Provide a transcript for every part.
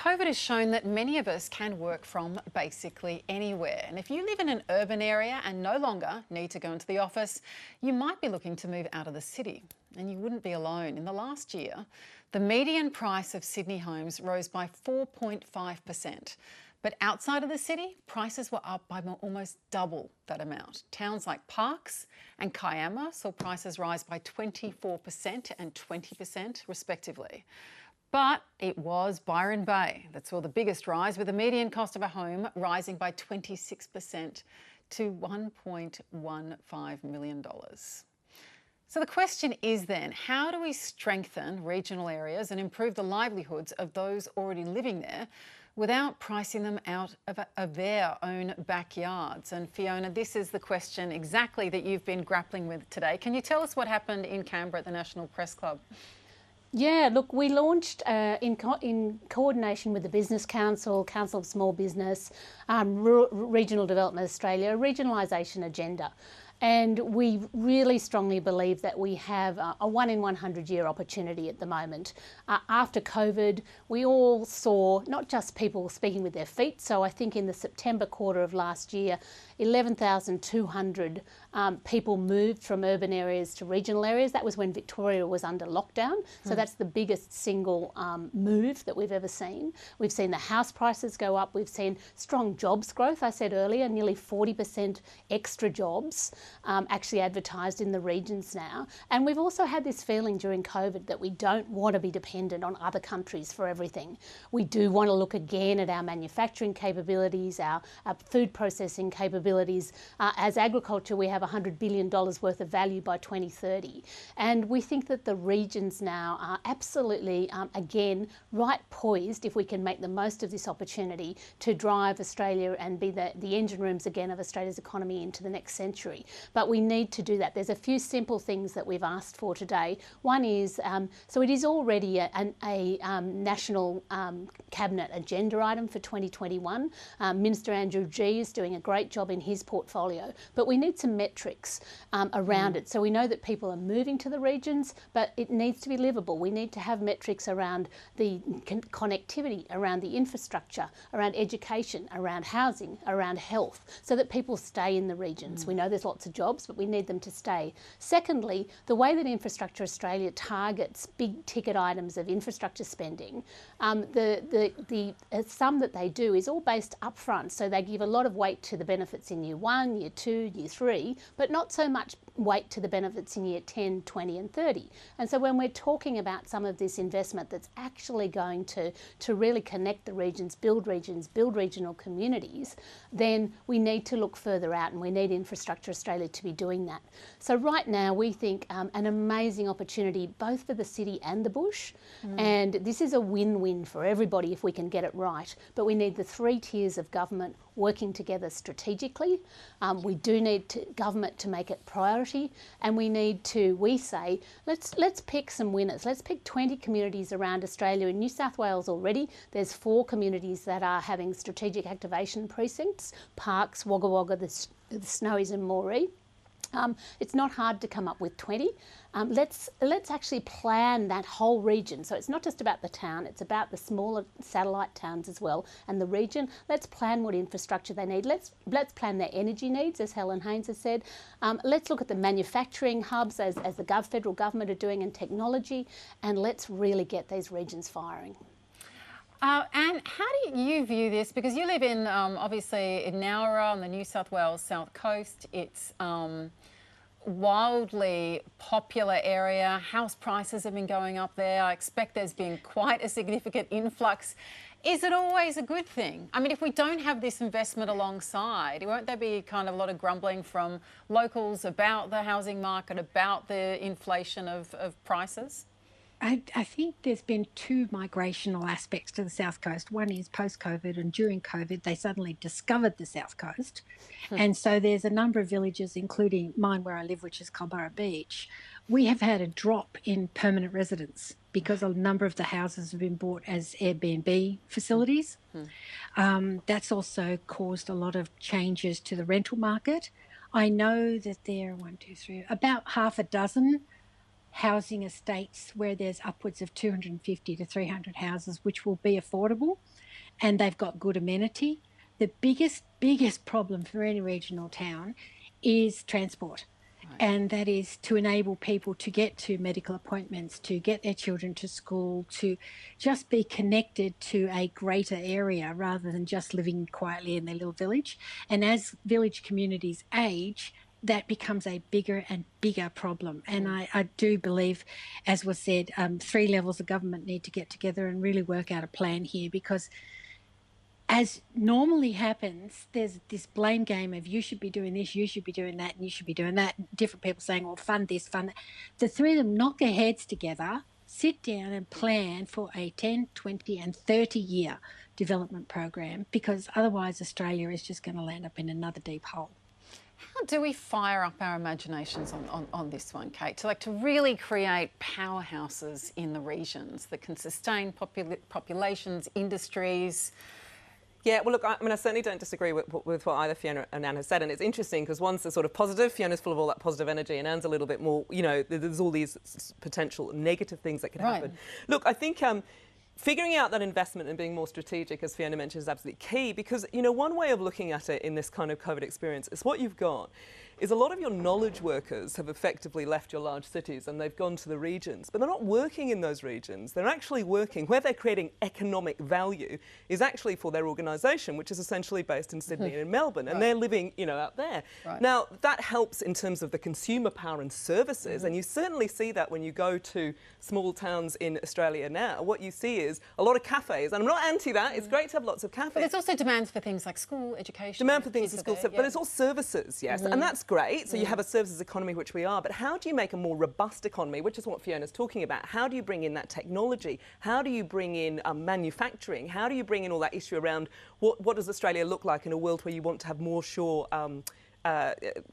COVID has shown that many of us can work from basically anywhere. And if you live in an urban area and no longer need to go into the office, you might be looking to move out of the city. And you wouldn't be alone. In the last year, the median price of Sydney homes rose by 4.5%. But outside of the city, prices were up by almost double that amount. Towns like Parkes and Kiama saw prices rise by 24% and 20% respectively. But it was Byron Bay that saw the biggest rise, with the median cost of a home rising by 26% to $1.15 million. So the question is then, how do we strengthen regional areas and improve the livelihoods of those already living there without pricing them out of their own backyards? And Fiona, this is the question exactly that you've been grappling with today. Can you tell us what happened in Canberra at the National Press Club? Yeah, look, we launched in coordination with the Business Council, Council of Small Business, Regional Development Australia, a regionalisation agenda. And we really strongly believe that we have a 1 in 100 year opportunity at the moment. After COVID, we all saw not just people speaking with their feet. So I think in the September quarter of last year, 11,200 people moved from urban areas to regional areas. That was when Victoria was under lockdown. So that's the biggest single move that we've ever seen. We've seen the house prices go up. We've seen strong jobs growth. I said earlier, nearly 40% extra jobs actually advertised in the regions now. And we've also had this feeling during COVID that we don't want to be dependent on other countries for everything. We do want to look again at our manufacturing capabilities, our food processing capabilities. As agriculture, we have $100 billion worth of value by 2030. And we think that the regions now are absolutely, again, right poised, if we can make the most of this opportunity, to drive Australia and be the engine rooms again of Australia's economy into the next century. But we need to do that. There's a few simple things that we've asked for today. One is, so it is already a national cabinet agenda item for 2021. Minister Andrew Gee is doing a great job in his portfolio, but we need some metrics around it. So we know that people are moving to the regions, but it needs to be livable. We need to have metrics around the connectivity, around the infrastructure, around education, around housing, around health, so that people stay in the regions. We know there's lots of jobs, but we need them to stay. Secondly, the way that Infrastructure Australia targets big ticket items of infrastructure spending, the sum that they do is all based upfront. So they give a lot of weight to the benefits in year 1, year 2, year 3, but not so much weight to the benefits in year 10, 20 and 30. And so when we're talking about some of this investment that's actually going to really connect the regions, build regional communities, then we need to look further out, and we need Infrastructure Australia to be doing that. So right now we think an amazing opportunity both for the city and the bush, and this is a win-win for everybody if we can get it right. But we need the 3 tiers of government working together strategically. We do need government to make it priority, and we need to, we say, let's pick some winners. Let's pick 20 communities around Australia. In New South Wales already, there's 4 communities that are having strategic activation precincts: Parkes, Wagga Wagga, the Snowies and Moree. It's not hard to come up with 20. Let's actually plan that whole region. So it's not just about the town, it's about the smaller satellite towns as well, and the region. Let's plan what infrastructure they need. Let's plan their energy needs, as Helen Haynes has said. Let's look at the manufacturing hubs as the federal government are doing, and technology, and let's really get these regions firing. And how do you view this? Because you live in, obviously, in Nowra on the New South Wales South Coast. It's wildly popular area. House prices have been going up there. I expect there's been quite a significant influx. Is it always a good thing? I mean, if we don't have this investment alongside, won't there be kind of a lot of grumbling from locals about the housing market, about the inflation of prices? I think there's been 2 migrational aspects to the South Coast. One is post-COVID, and during COVID, they suddenly discovered the South Coast. And so there's a number of villages, including mine where I live, which is Culburra Beach. We have had a drop in permanent residents because a number of the houses have been bought as Airbnb facilities. That's also caused a lot of changes to the rental market. I know that there are about half a dozen housing estates where there's upwards of 250 to 300 houses, which will be affordable. and they've got good amenity. The biggest problem for any regional town is transport. And that is to enable people to get to medical appointments, to get their children to school, to just be connected to a greater area rather than just living quietly in their little village. And as village communities age, that becomes a bigger and bigger problem. And I do believe, as was said, 3 levels of government need to get together and really work out a plan here, because as normally happens, there's this blame game of you should be doing this, you should be doing that, and you should be doing that. Different people saying, well, fund this, fund that. The 3 of them knock their heads together, sit down and plan for a 10, 20 and 30-year development program, because otherwise Australia is just going to land up in another deep hole. How do we fire up our imaginations on this one, Kate, to really create powerhouses in the regions that can sustain populations, industries? Yeah, well, look, I certainly don't disagree with what either Fiona and Anne have said, and it's interesting because one's the sort of positive, Fiona's full of all that positive energy, and Anne's a little bit more, there's all these potential negative things that could happen. Look, I think figuring out that investment and being more strategic, as Fiona mentioned, is absolutely key, because, one way of looking at it in this kind of COVID experience is what you've got is a lot of your knowledge workers have effectively left your large cities and they've gone to the regions, but they're not working in those regions. They're actually working where they're creating economic value is actually for their organisation, which is essentially based in Sydney and in Melbourne, and they're living, out there. Now, that helps in terms of the consumer power and services, and you certainly see that when you go to small towns in Australia now. What you see is a lot of cafes, and I'm not anti that, it's great to have lots of cafes. But there's also demands for things like school, education. Demand for things in school, but it's all services, yes, and that's great. So you have a services economy, which we are, but how do you make a more robust economy, which is what Fiona's talking about? How do you bring in that technology? How do you bring in manufacturing? How do you bring in all that issue around what does Australia look like in a world where you want to have more sure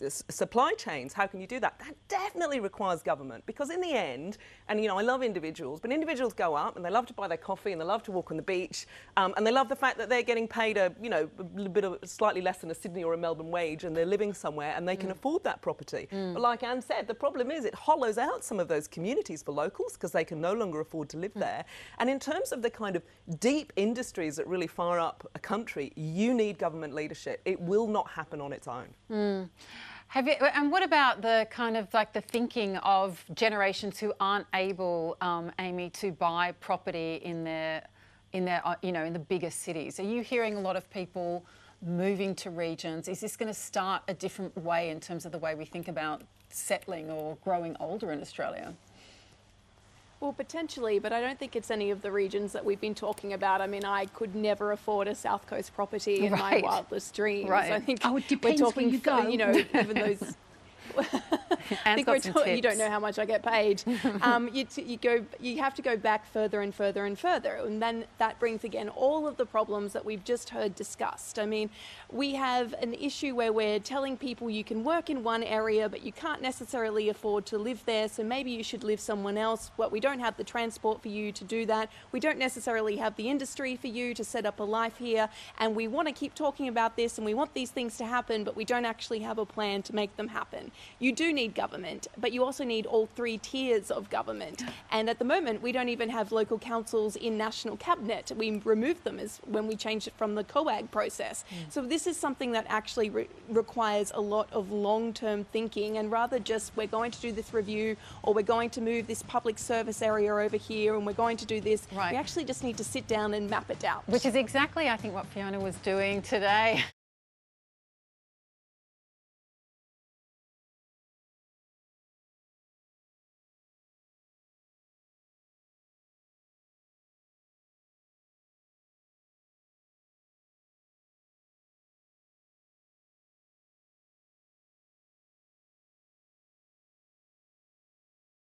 supply chains? How can you do that? That definitely requires government, because in the end, and I love individuals, but individuals go up and they love to buy their coffee and they love to walk on the beach, and they love the fact that they're getting paid a bit of slightly less than a Sydney or a Melbourne wage, and they're living somewhere and they can afford that property. But like Anne said, the problem is it hollows out some of those communities for locals because they can no longer afford to live there. And in terms of the kind of deep industries that really fire up a country, you need government leadership. It will not happen on its own. And what about the kind of the thinking of generations who aren't able, Amy, to buy property in in the bigger cities? Are you hearing a lot of people moving to regions? Is this going to start a different way in terms of the way we think about settling or growing older in Australia? Well, potentially, but I don't think it's any of the regions that we've been talking about. I mean, I could never afford a South Coast property in my wildest dreams. Right. I think it depends we're talking, where you go. Even those... I think you don't know how much I get paid. You have to go back further and further and further, and then that brings again all of the problems that we've just heard discussed. I mean, we have an issue where we're telling people you can work in one area, but you can't necessarily afford to live there, so maybe you should live somewhere else. We don't have the transport for you to do that. We don't necessarily have the industry for you to set up a life here, and we want to keep talking about this, and we want these things to happen, but we don't actually have a plan to make them happen. You do need government, but you also need all 3 tiers of government. And at the moment, we don't even have local councils in national cabinet. We removed them when we changed it from the COAG process. So this is something that actually requires a lot of long-term thinking, and rather just we're going to do this review, or we're going to move this public service area over here, and we're going to do this. We actually just need to sit down and map it out. Which is exactly, I think, what Fiona was doing today.